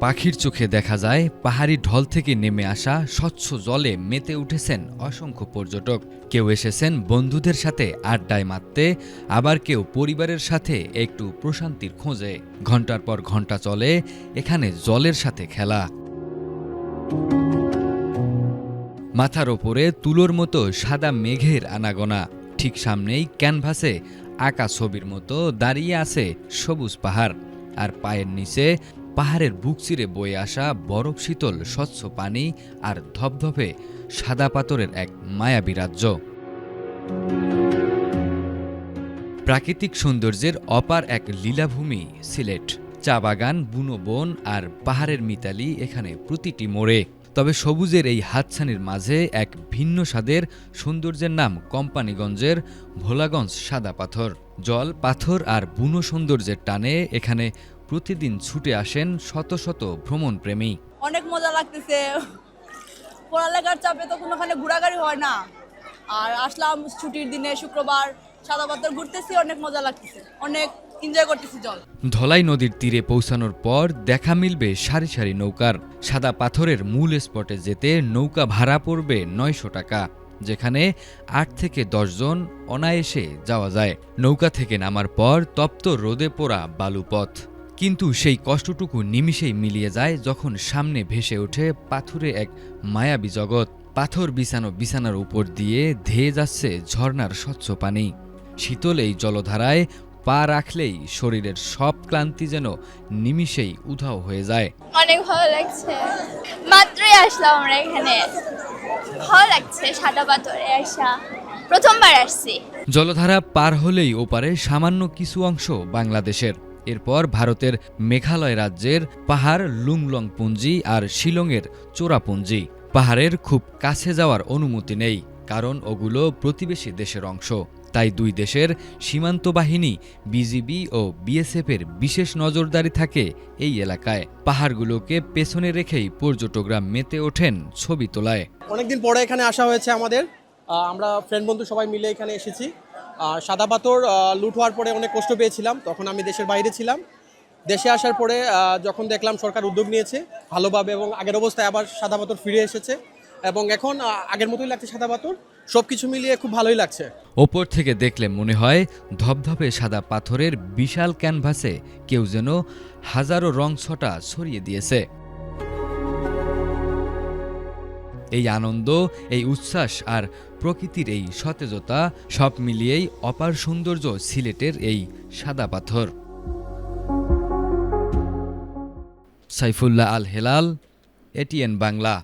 পাখির চোখে দেখা যায় পাহাড়ি ঢল থেকে নেমে আসা স্বচ্ছ জলে মেতে উঠেছেন অসংখ্য পর্যটক। কেউ এসেছেন বন্ধুদের সাথে আড্ডায় মারতে, আবার কেউ পরিবারের সাথে একটু প্রশান্তির খোঁজে। ঘন্টার পর ঘন্টা চলে এখানে জলের সাথে খেলা। মাথার ওপরে তুলোর মতো সাদা মেঘের আনাগোনা, ঠিক সামনেই ক্যানভাসে আঁকা ছবির মতো দাঁড়িয়ে আছে সবুজ পাহাড়, আর পায়ের নিচে পাহাড়ের বুক চিরে বয়ে আসা বরফ শীতল স্বচ্ছ পানি আর ধপধপে সাদা পাথরের এক মায়াবী রাজ্য। প্রাকৃতিক সৌন্দর্যের অপার এক লীলাভূমি সিলেট। চা বাগান, বুনো বন আর পাহাড়ের মিতালি এখানে প্রতিটি মোড়ে। তবে সবুজের এই হাতছানির মাঝে এক ভিন্ন স্বাদের সৌন্দর্যের নাম কোম্পানিগঞ্জের ভোলাগঞ্জ সাদা পাথর। জল, পাথর আর বুনো সৌন্দর্যের টানে এখানে প্রতিদিন ছুটে আসেন শত শত ভ্রমণপ্রেমী। অনেক মজা লাগতেছে, পড়ালেখার চাপে তো কোনোখানে ঘোরাঘুরি হয় না, আর আসলাম ছুটির দিনে শুক্রবার সাদা পাথর ঘুরতেছি, অনেক মজা লাগতেছে, অনেক এনজয় করতেছি। জল ধলাই নদীর তীরে পৌঁছানোর পর দেখা মিলবে সারি সারি নৌকার। সাদা পাথরের মূল স্পটে যেতে নৌকা ভাড়া পড়বে ৯০০ টাকা, যেখানে ৮ থেকে ১০ জন অনায়াসে যাওয়া যায়। নৌকা থেকে নামার পর তপ্ত রোদে পোড়া বালুপথ, কিন্তু সেই কষ্টটুকু নিমিষেই মিলিয়ে যায় যখন সামনে ভেসে ওঠে পাথুরে এক মায়াবী জগৎ। পাথর বিছানো বিছানার উপর দিয়ে ধেয়ে যাচ্ছে ঝর্ণার স্বচ্ছ পানি। শীতল এই জলধারায় পা রাখলেই শরীরের সব ক্লান্তি যেন নিমিষেই উধাও হয়ে যায়। অনেক ভালো লাগছে, মাত্রই আসলাম আমরা এখানে, ভালো লাগছে। সাদা পাথরে আসা প্রথমবার আসছি। জলধারা পার হলেই ওপারে সামান্য কিছু অংশ বাংলাদেশের, এরপর ভারতের মেঘালয় রাজ্যের পাহাড়, লুংলং পুঞ্জি আর শিলংয়ের চোরাপুঞ্জি। পাহাড়ের খুব কাছে যাওয়ার অনুমতি নেই, কারণ ওগুলো প্রতিবেশী দেশের অংশ। তাই দুই দেশের সীমান্ত বাহিনী, বিজিবি ও বিএসএফের বিশেষ নজরদারি থাকে এই এলাকায়। পাহাড়গুলোকে পেছনে রেখেই পর্যটকরা মেতে ওঠেন ছবি তোলায়। অনেকদিন পরে এখানে আসা হয়েছে আমাদের, আমরা ফ্রেন্ড বন্ধু সবাই মিলে এখানে এসেছি। সাদা পাথর লুট হওয়ার পরে অনেক কষ্ট পেয়েছিলাম, তখন আমি দেশের বাইরে ছিলাম। দেশে আসার পরে যখন দেখলাম সরকার উদ্যোগ নিয়েছে ভালোভাবে এবং আগের অবস্থায় আবার সাদা পাথর ফিরে এসেছে, এবং এখন আগের মতোই লাগছে সাদা পাথর। সব কিছু মিলিয়ে খুব ভালোই লাগছে। ওপর থেকে দেখলে মনে হয় ধপধপে সাদা পাথরের বিশাল ক্যানভাসে কেউ যেন হাজারো রং ছটা ছড়িয়ে দিয়েছে। এই আনন্দ, এই উচ্ছ্বাস আর প্রকৃতির এই সতেজতা সব মিলিয়েই অপার সৌন্দর্য সিলেটের এই সাদা পাথর। সাইফুল্লাহ আল হেলাল, এটিএন বাংলা।